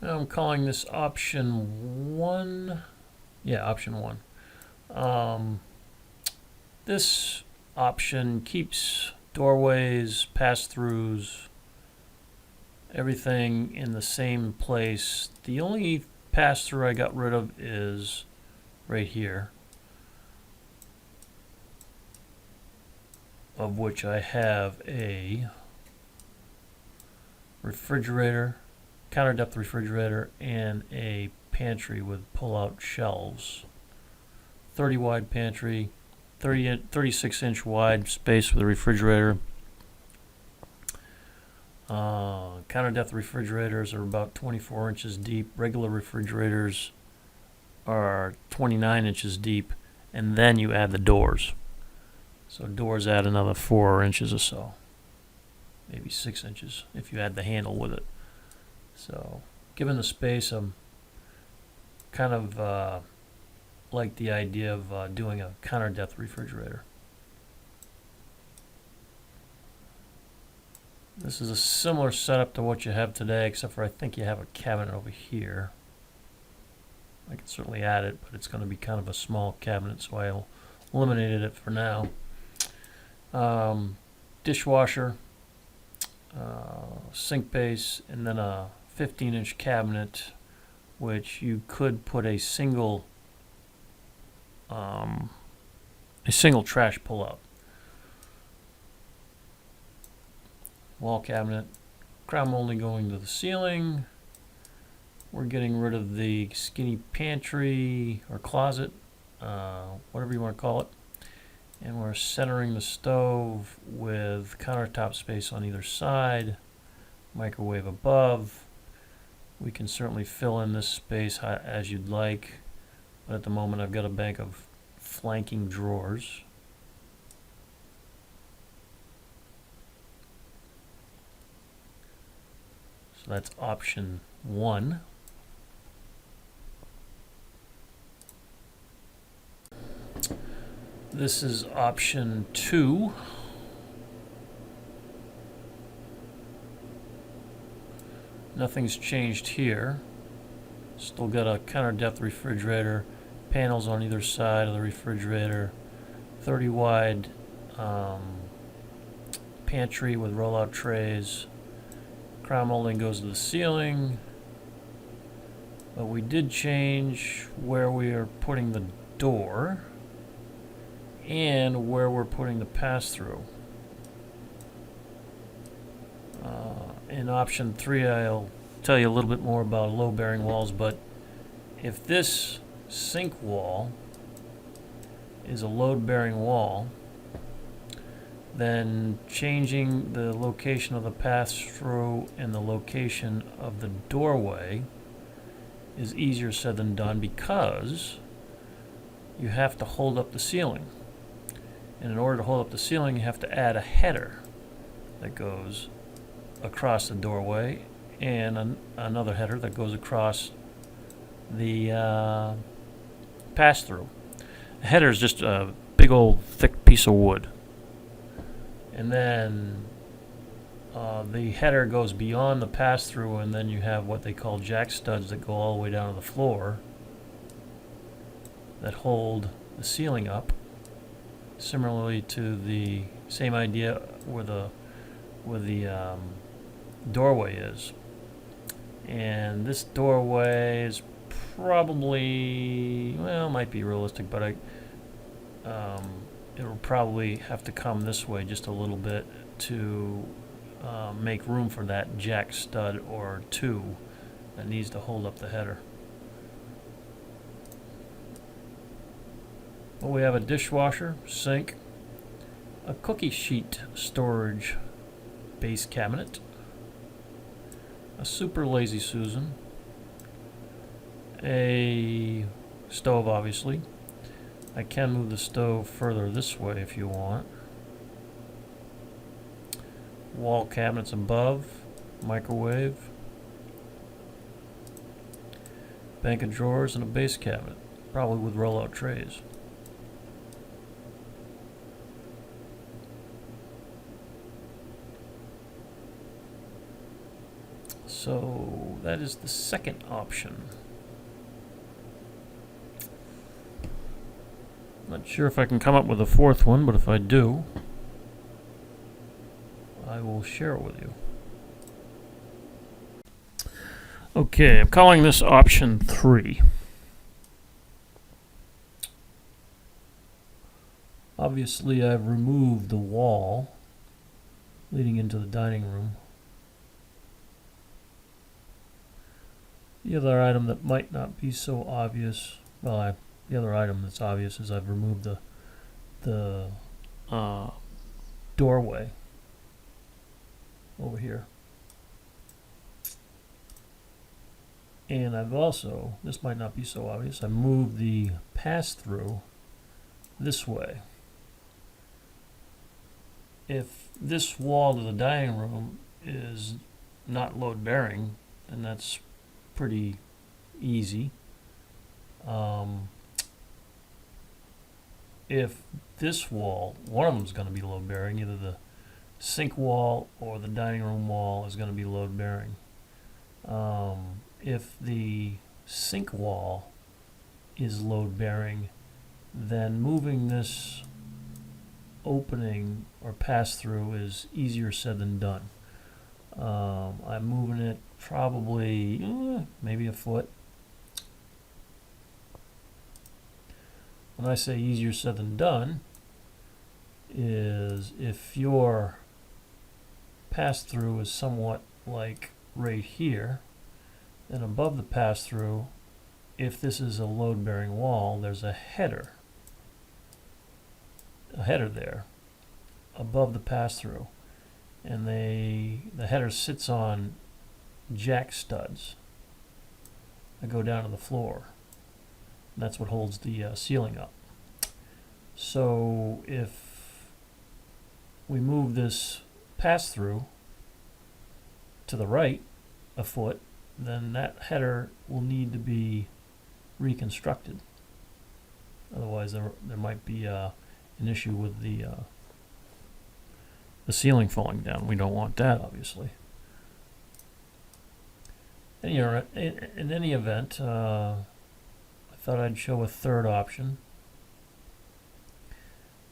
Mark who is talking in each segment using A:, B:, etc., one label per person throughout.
A: I'm calling this option 1. Yeah, option 1. Um, this option keeps doorways, pass-throughs, everything in the same place. The only pass-through I got rid of is right here, of which I have a refrigerator, counter depth refrigerator, and a pantry with pull-out shelves. 30 wide pantry, 36-inch wide space for the refrigerator. Counter depth refrigerators are about 24 inches deep. Regular refrigerators are 29 inches deep, and then you add the doors. So doors add another 4 inches or so, maybe 6 inches if you add the handle with it. So given the space, I'm kind of like the idea of doing a counter depth refrigerator. This is a similar setup to what you have today, except for I think you have a cabinet over here. I can certainly add it, but it's going to be kind of a small cabinet, so I eliminated it for now. Dishwasher, sink base, and then a 15-inch cabinet, which you could put a single trash pull-out. Wall cabinet, crown molding going to the ceiling. We're getting rid of the skinny pantry or closet, whatever you want to call it. And we're centering the stove with countertop space on either side, microwave above. We can certainly fill in this space as you'd like, but at the moment I've got a bank of flanking drawers. So that's option 1. This is option 2. Nothing's changed here. Still got a counter depth refrigerator, panels on either side of the refrigerator, 30 wide pantry with rollout trays. Crown molding goes to the ceiling, but we did change where we are putting the door and where we're putting the pass-through. In option 3, I'll tell you a little bit more about load-bearing walls, but if this sink wall is a load-bearing wall, then changing the location of the pass-through and the location of the doorway is easier said than done, because you have to hold up the ceiling. And in order to hold up the ceiling, you have to add a header that goes across the doorway and another header that goes across the pass-through. A header is just a big old thick piece of wood. And then the header goes beyond the pass-through, and then you have what they call jack studs that go all the way down to the floor that hold the ceiling up. Similarly to the same idea where the doorway is. And this doorway is probably, well, it might be realistic, but it will probably have to come this way just a little bit to make room for that jack stud or two that needs to hold up the header. Well, we have a dishwasher, sink, a cookie sheet storage base cabinet, a super Lazy Susan, a stove, obviously. I can move the stove further this way if you want. Wall cabinets above, microwave, bank of drawers, and a base cabinet, probably with rollout trays. So that is the second option. Not sure if I can come up with a fourth one, but if I do, I will share it with you. Okay, I'm calling this option 3. Obviously, I've removed the wall leading into the dining room. The other item that might not be so obvious, well, the other item that's obvious is I've removed the doorway over here. And I've also, this might not be so obvious, I moved the pass-through this way. If this wall to the dining room is not load-bearing, then that's pretty easy. If this wall, one of them is going to be load-bearing, either the sink wall or the dining room wall is going to be load-bearing. If the sink wall is load-bearing, then moving this opening or pass-through is easier said than done. I'm moving it probably maybe a foot. When I say easier said than done, is if your pass-through is somewhat like right here, then above the pass-through, if this is a load-bearing wall, there's a header there above the pass-through, and the header sits on jack studs that go down to the floor. And that's what holds the ceiling up. So if we move this pass-through to the right a foot, then that header will need to be reconstructed. Otherwise, there might be an issue with the ceiling falling down. We don't want that, obviously. In any event, I thought I'd show a third option.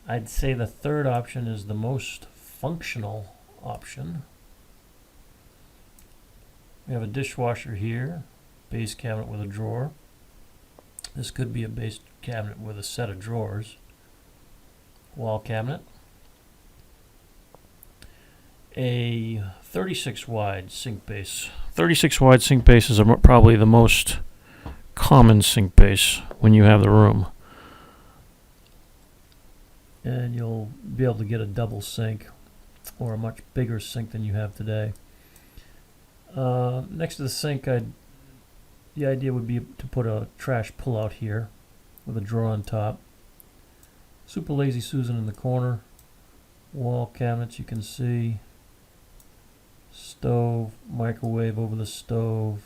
A: I'd say the third option is the most functional option. We have a dishwasher here, base cabinet with a drawer. This could be a base cabinet with a set of drawers. Wall cabinet. A 36 wide sink base. 36 wide sink bases are probably the most common sink base when you have the room. And you'll be able to get a double sink or a much bigger sink than you have today. Next to the sink, the idea would be to put a trash pull-out here with a drawer on top. Super Lazy Susan in the corner. Wall cabinets you can see. Stove, microwave over the stove.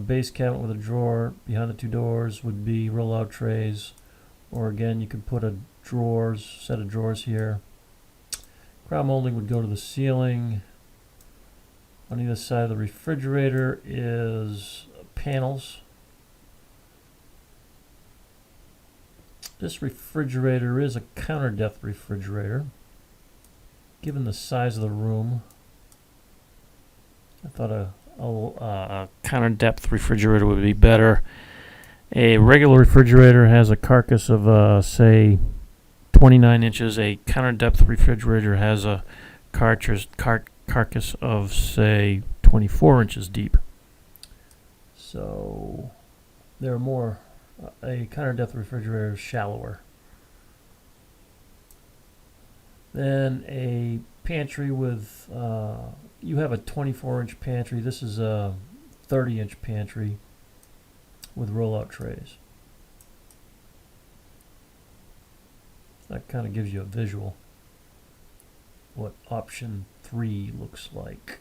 A: Base cabinet with a drawer behind the two doors would be roll-out trays. Or again, you could put a set of drawers here. Crown molding would go to the ceiling. On either side of the refrigerator is panels. This refrigerator is a counter depth refrigerator. Given the size of the room, I thought a counter depth refrigerator would be better. A regular refrigerator has a carcass of say 29 inches. A counter depth refrigerator has a carcass of say 24 inches deep. So they're more, a counter depth refrigerator is shallower. Then a pantry with, you have a 24-inch pantry. This is a 30-inch pantry with roll-out trays. That kind of gives you a visual what option 3 looks like.